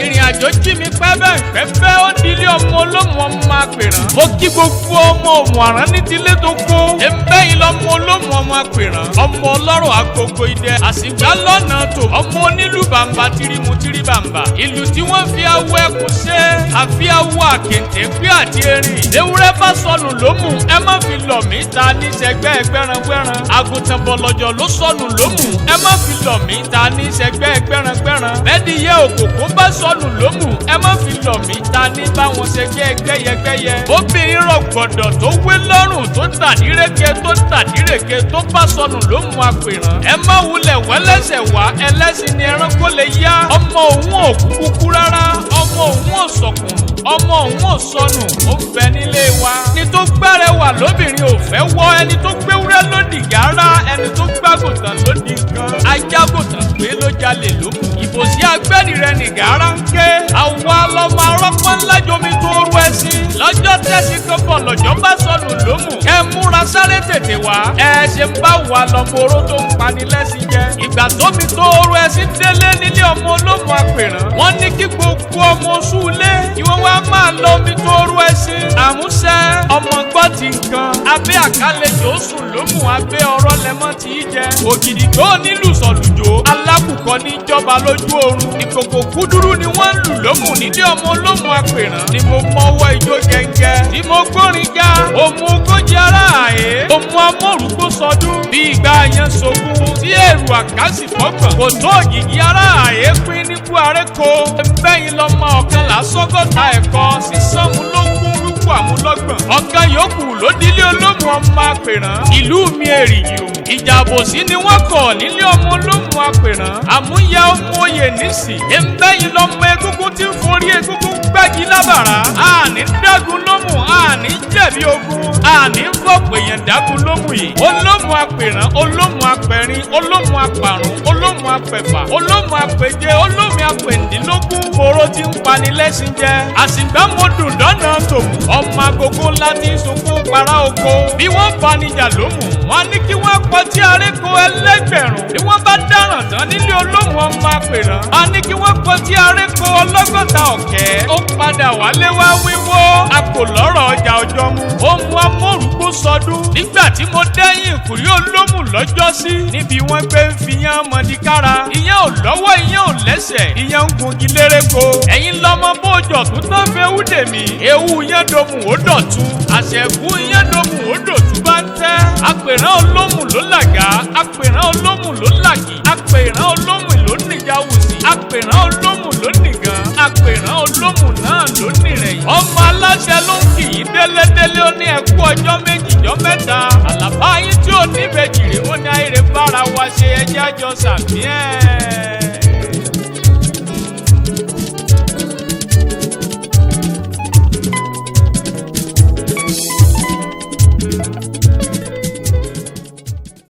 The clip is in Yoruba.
ìrìnàjò jí mi pẹ́pẹ́ ó dilé ọmọ olómù ọmọ apèrán. mo kí gbogbo ọmọ òmùàrán ní tilé tó kó. ẹ̀ńbẹ́ yìí lọ́mọ olómù ọmọ apèrán. ọmọ ọlọ́rọ̀ agogo idẹ. àsìgbà lọ́nà tó. ọmọ onílù bàǹbà tirimu tiri bàǹbà. ìlú tí wọ́n fi awọ ẹkùn ṣe. àfi awọ àkèǹtè pé àti erin. ewúrẹ́ bá sọnù lómù. ẹ má fi lọ̀ mí ta ní sẹgbẹ́ ẹgbẹ́rangbẹ́ran. àgùntàn bọ̀lọ̀jọ̀ ló sọnù lómù. ẹ má fi lọ̀ mí ta ní sẹgbẹ́ ẹgbẹ́rangbẹ́ran. bẹ́ẹ̀dìyẹ òkòkò bá sọnù lómù. ẹ má fi lọ̀ mí ta ní báwọn ṣẹgbẹ́ ẹgbẹ́yẹgbẹ́yẹ. obìnrin rọ̀gbọ̀dọ̀ tó wé lọ́rùn tó tàdíreke tó bá sọnù lómù apèrán. ẹ má wulẹ̀ wẹ́lẹ́sẹ̀ wá ẹlẹ́sìn ni ẹranko lè yá. ọmọ òun ò kúkú rárá. ọmọ òun ò sọkùn. ọmọ òun ò sọnù. ó ń bẹ nílé wa. ẹni tó gbẹ́rẹ̀ wà lóbìnrin ò fẹ́ wọ. ẹni tó gbéwúrẹ́ lódì gàrà. ẹni tó gbàgùntàn lódì nǹkan. ajágùntàn pé ló jalè lómù. ìbòsí agbẹ́ni rẹ̀ ní gàrà ń ké. àwa lọ́mọ arọ́pọ̀ ńlá jomi tó rú ẹṣin. lọ́jọ́ tẹ́sí kan bọ̀ lọ́jọ́ bá sọnù lómù. ẹ múra sáré tètè wá. ẹ ṣe ń bá wà lọ́mọ oró tó ń pani lẹ́sìn jẹ. ìgbà tómi tó rú ẹṣin délé nílé ọmọ olómù apèrán. wọ́n ní kí gbogbo ọmọ súlé kí wọ́n wá máa lọ omi tó rú ẹṣin. àmúṣẹ ọmọ gbọ́ ti nǹkan. abẹ́ àkàlejò sùn lómù abẹ́ ọ̀rọ̀ lẹ́mọ́ ti í jẹ. ògidì tó nílùú sọ̀lùjò alákùkọ níjọba lójú oorun. ìkòkò kúdúrú ni wọ́n ń lù lómù nílé ọmọ olómù apèrán. ni mo mọwọ́ ijó gẹ́gẹ́. ni mo gbórin já. òmù ogójì ara àyè. òmù amórúgbó sọdún. bí ìgbà yẹn sogún. tí èrò àkásì fọ́gbọ̀n. kò tó ògìgì ara àyè pín níbú àrékò. ẹ̀fẹ́yìn lọ́mọ ọ̀kan làásọ́gọ́ta ẹ̀kọ́ sísánmu ló kún wíwú àmúlọ́gbọ̀n. ọ̀kan yòókù ló dílé olómù ọmọ apèrán. ìlú mi èrìgì òmù. ìjà àbòsí ni wọ́n kọ̀ nílé ọmọ olómù apèrán. àmúyẹ ọmọ oyè nísì. ẹ̀fẹ́yìn lọ́mọ egúngún tí ń forí egúngún gbági lábàrá. àní dágun lómù àní jẹ̀bi ogun. àní fọ̀pọ̀ èèyàn dágun lómù yìí. olómù apèrán olómù apẹ̀rin olómù apàrún olómù apẹ̀fà olómù apèje olómù apèndínlógún. kóró tí ń pani lẹ́sìn jẹ. àsìgbà mo dùn dọ́nà tòmù. ọmọ agogo ńlá ti ń sunkún para oko. bí wọ́n fanijà lómù wọ́n ní kí wọ́n pọtí aréko ẹlẹ́gbẹ̀rún. bí wọ́n bá dáràn tán nílé olómù ọmọ apèrán. a ní kí wọ́n pọtí aréko ọlọ́gọ́ta ọ̀kẹ́. ó padà wálé wá wíwó. a kò lọ́rọ̀ ọjà ọjọ́ mu. ohun amórúgbó sọdún. nígbà tí mo dẹ́yìn ìkùrí olómù lọ́jọ́sí. níbi wọ́n gbé ń fi yán mọ́dí kára. ìyẹn ò lọ́wọ́ ìyẹn ò lẹ́sẹ̀. ìyẹn ń gungi léreko. ẹ̀yin lọ́mọ bójọ̀ tó tán fẹ́ wú dèmí. ewu yẹn domu ó dọ̀tun. àṣẹ̀kú yẹn domu ó dòtún bá ń tẹ́. apèrán olómù ló làgá. apèrán olómù ló làgì. apèrán olómù ló nìyàwùsì. apèrán olómù ló nìgan. apèrán olómù náà ló nìrẹ̀yìn. ọmọ aláṣẹ ló ń kì í délédélé ó ní ẹkú ọjọ́ méjì jọ́ mẹ́ta. àlàbá yín tí ò ní bẹ́jì rè ó ní àìrè bára wa ṣe ẹjẹ́ àjọ sàmì ẹ̀.